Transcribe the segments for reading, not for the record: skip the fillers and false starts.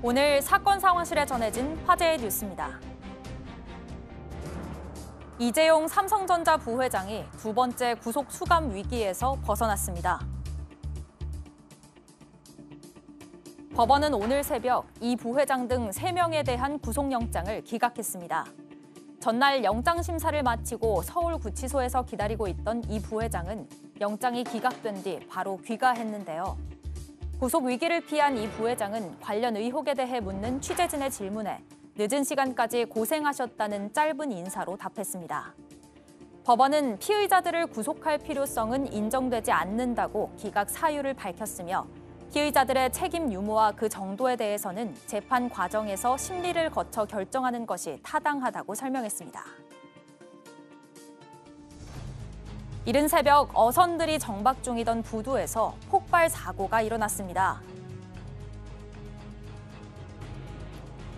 오늘 사건 상황실에 전해진 화제의 뉴스입니다. 이재용 삼성전자 부회장이 두 번째 구속 수감 위기에서 벗어났습니다. 법원은 오늘 새벽 이 부회장 등 3명에 대한 구속영장을 기각했습니다. 전날 영장 심사를 마치고 서울구치소에서 기다리고 있던 이 부회장은 영장이 기각된 뒤 바로 귀가했는데요. 구속 위기를 피한 이 부회장은 관련 의혹에 대해 묻는 취재진의 질문에 늦은 시간까지 고생하셨다는 짧은 인사로 답했습니다. 법원은 피의자들을 구속할 필요성은 인정되지 않는다고 기각 사유를 밝혔으며 피의자들의 책임 유무와 그 정도에 대해서는 재판 과정에서 심리를 거쳐 결정하는 것이 타당하다고 설명했습니다. 이른 새벽 어선들이 정박 중이던 부두에서 폭발 사고가 일어났습니다.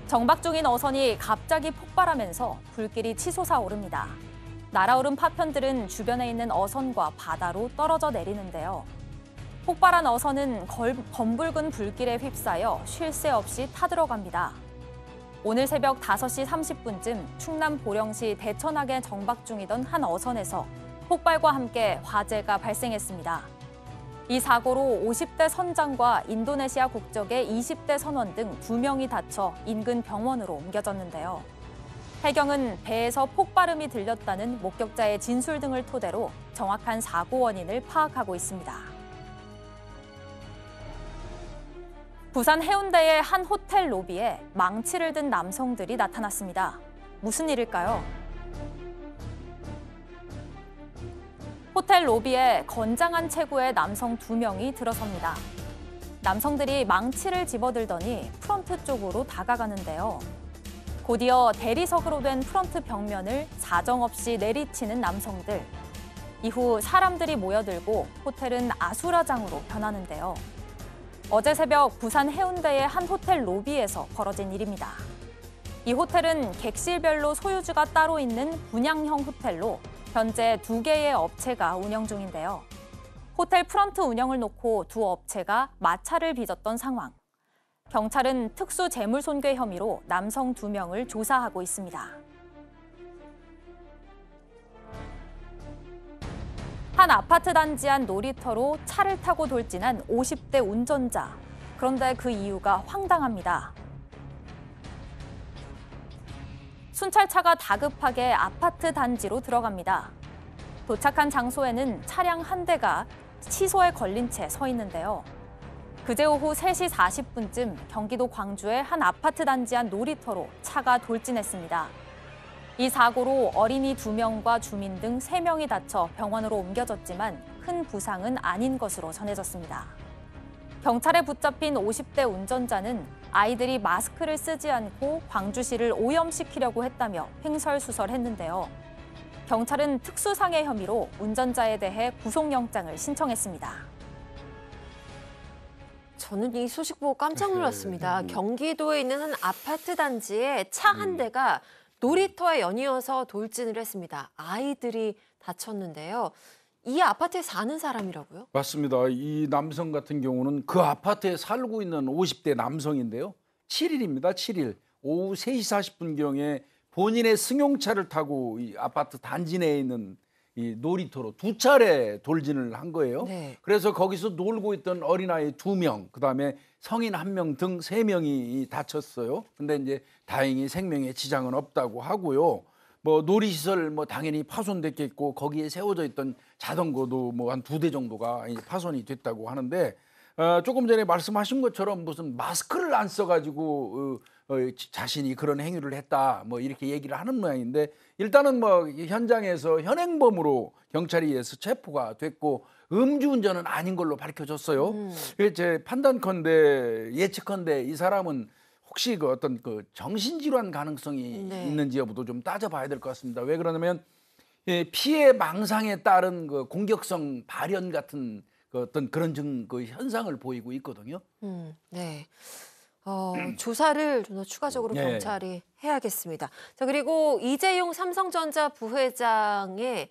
정박 중인 어선이 갑자기 폭발하면서 불길이 치솟아 오릅니다. 날아오른 파편들은 주변에 있는 어선과 바다로 떨어져 내리는데요. 폭발한 어선은 검붉은 불길에 휩싸여 쉴 새 없이 타들어갑니다. 오늘 새벽 5시 30분쯤 충남 보령시 대천항에 정박 중이던 한 어선에서 폭발과 함께 화재가 발생했습니다. 이 사고로 50대 선장과 인도네시아 국적의 20대 선원 등 2명이 다쳐 인근 병원으로 옮겨졌는데요. 해경은 배에서 폭발음이 들렸다는 목격자의 진술 등을 토대로 정확한 사고 원인을 파악하고 있습니다. 부산 해운대의 한 호텔 로비에 망치를 든 남성들이 나타났습니다. 무슨 일일까요? 호텔 로비에 건장한 체구의 남성 2명이 들어섭니다. 남성들이 망치를 집어들더니 프런트 쪽으로 다가가는데요. 곧이어 대리석으로 된 프런트 벽면을 사정없이 내리치는 남성들. 이후 사람들이 모여들고 호텔은 아수라장으로 변하는데요. 어제 새벽 부산 해운대의 한 호텔 로비에서 벌어진 일입니다. 이 호텔은 객실별로 소유주가 따로 있는 분양형 호텔로 현재 2개의 업체가 운영 중인데요. 호텔 프런트 운영을 놓고 두 업체가 마찰을 빚었던 상황. 경찰은 특수 재물손괴 혐의로 남성 2명을 조사하고 있습니다. 한 아파트 단지 안 놀이터로 차를 타고 돌진한 50대 운전자. 그런데 그 이유가 황당합니다. 순찰차가 다급하게 아파트 단지로 들어갑니다. 도착한 장소에는 차량 한 대가 시소에 걸린 채 서 있는데요. 그제 오후 3시 40분쯤 경기도 광주의 한 아파트 단지 안 놀이터로 차가 돌진했습니다. 이 사고로 어린이 2명과 주민 등 3명이 다쳐 병원으로 옮겨졌지만 큰 부상은 아닌 것으로 전해졌습니다. 경찰에 붙잡힌 50대 운전자는 아이들이 마스크를 쓰지 않고 광주시를 오염시키려고 했다며 횡설수설했는데요. 경찰은 특수상해 혐의로 운전자에 대해 구속영장을 신청했습니다. 저는 이 소식 보고 깜짝 놀랐습니다. 경기도에 있는 한 아파트 단지에 차 한 대가 놀이터에 연이어서 돌진을 했습니다. 아이들이 다쳤는데요. 이 아파트에 사는 사람이라고요? 맞습니다. 이 남성 같은 경우는 그 아파트에 살고 있는 50대 남성인데요. 7일입니다. 7일 오후 3시 40분경에 본인의 승용차를 타고 이 아파트 단지 내에 있는 이 놀이터로 2차례 돌진을 한 거예요. 네. 그래서 거기서 놀고 있던 어린아이 2명, 그다음에 성인 1명 등 3명이 다쳤어요. 근데 이제 다행히 생명에 지장은 없다고 하고요. 뭐 놀이시설 뭐 당연히 파손됐겠고 거기에 세워져 있던 자전거도 뭐 한 2대 정도가 파손이 됐다고 하는데 조금 전에 말씀하신 것처럼 무슨 마스크를 안 써가지고 자신이 그런 행위를 했다 뭐 이렇게 얘기를 하는 모양인데 일단은 뭐 현장에서 현행범으로 경찰에 의해서 체포가 됐고 음주운전은 아닌 걸로 밝혀졌어요. 제 판단컨대 예측컨대 이 사람은 혹시 그 어떤 그 정신질환 가능성이 있는지 여부도 좀 따져봐야 될 것 같습니다. 왜 그러냐면 피해 망상에 따른 그 공격성 발현 같은 그 어떤 그런 그 현상을 보이고 있거든요. 네. 조사를 좀 더 추가적으로 경찰이 해야겠습니다. 자, 그리고 이재용 삼성전자 부회장의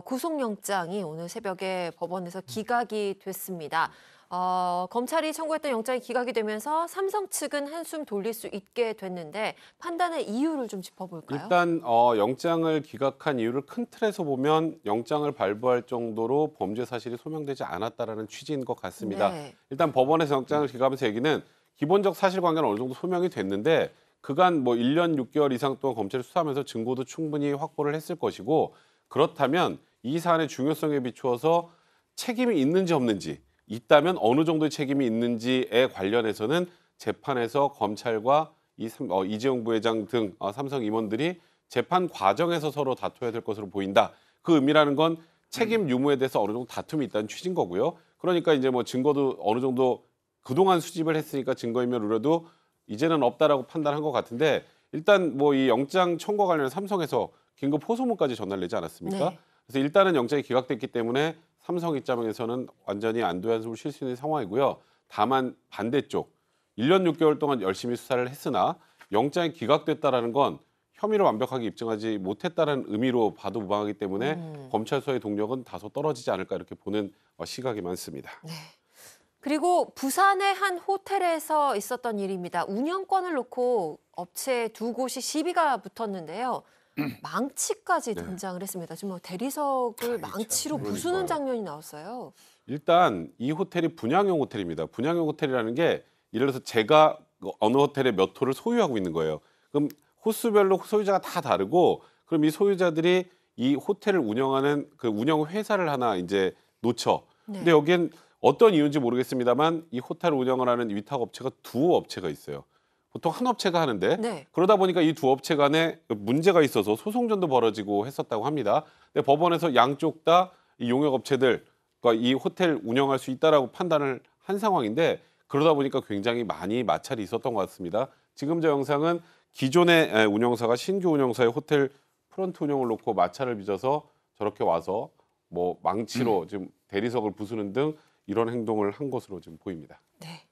구속영장이 오늘 새벽에 법원에서 기각이 됐습니다. 검찰이 청구했던 영장이 기각이 되면서 삼성 측은 한숨 돌릴 수 있게 됐는데 판단의 이유를 좀 짚어볼까요? 일단 영장을 기각한 이유를 큰 틀에서 보면 영장을 발부할 정도로 범죄 사실이 소명되지 않았다라는 취지인 것 같습니다. 네. 일단 법원에서 영장을 기각하면서 얘기는 기본적 사실관계는 어느 정도 소명이 됐는데 그간 뭐 1년 6개월 이상 동안 검찰이 수사하면서 증거도 충분히 확보를 했을 것이고 그렇다면 이 사안의 중요성에 비추어서 책임이 있는지 없는지 있다면 어느 정도의 책임이 있는지에 관련해서는 재판에서 검찰과 이재용 부회장 등 삼성 임원들이 재판 과정에서 서로 다퉈야 될 것으로 보인다. 그 의미라는 건 책임 유무에 대해서 어느 정도 다툼이 있다는 취지인 거고요. 그러니까 이제 뭐 증거도 어느 정도 그동안 수집을 했으니까 증거인멸 우려도 이제는 없다라고 판단한 것 같은데 일단 뭐 이 영장 청구와 관련해 삼성에서 긴급 호소문까지 전달내지 않았습니까? 네. 그래서 일단은 영장이 기각됐기 때문에 삼성 입장에서는 완전히 안도의 한숨을 쉴 수 있는 상황이고요. 다만 반대쪽 1년 6개월 동안 열심히 수사를 했으나 영장이 기각됐다라는 건 혐의를 완벽하게 입증하지 못했다는 의미로 봐도 무방하기 때문에 검찰 수사의 동력은 다소 떨어지지 않을까 이렇게 보는 시각이 많습니다. 네. 그리고 부산의 한 호텔에서 있었던 일입니다. 운영권을 놓고 업체 두 곳이 시비가 붙었는데요. 망치까지 등장을 했습니다. 지금 뭐 대리석을 망치로 부수는 장면이 나왔어요. 일단 이 호텔이 분양형 호텔입니다. 분양형 호텔이라는 게 예를 들어서 제가 어느 호텔의 몇 호를 소유하고 있는 거예요. 그럼 호수별로 소유자가 다 다르고 그럼 이 소유자들이 이 호텔을 운영하는 그 운영 회사를 하나 이제 놓쳐. 네. 근데 여기엔 어떤 이유인지 모르겠습니다만 이 호텔 운영을 하는 위탁 업체가 두 업체가 있어요. 보통 한 업체가 하는데 네. 그러다 보니까 이 두 업체 간에 문제가 있어서 소송전도 벌어지고 했었다고 합니다. 근데 법원에서 양쪽 다 이 용역업체들과 이 호텔 운영할 수 있다라고 판단을 한 상황인데 그러다 보니까 굉장히 많이 마찰이 있었던 것 같습니다. 지금 저 영상은 기존의 운영사가 신규 운영사의 호텔 프런트 운영을 놓고 마찰을 빚어서 저렇게 와서 뭐 망치로 지금 대리석을 부수는 등 이런 행동을 한 것으로 지금 보입니다. 네.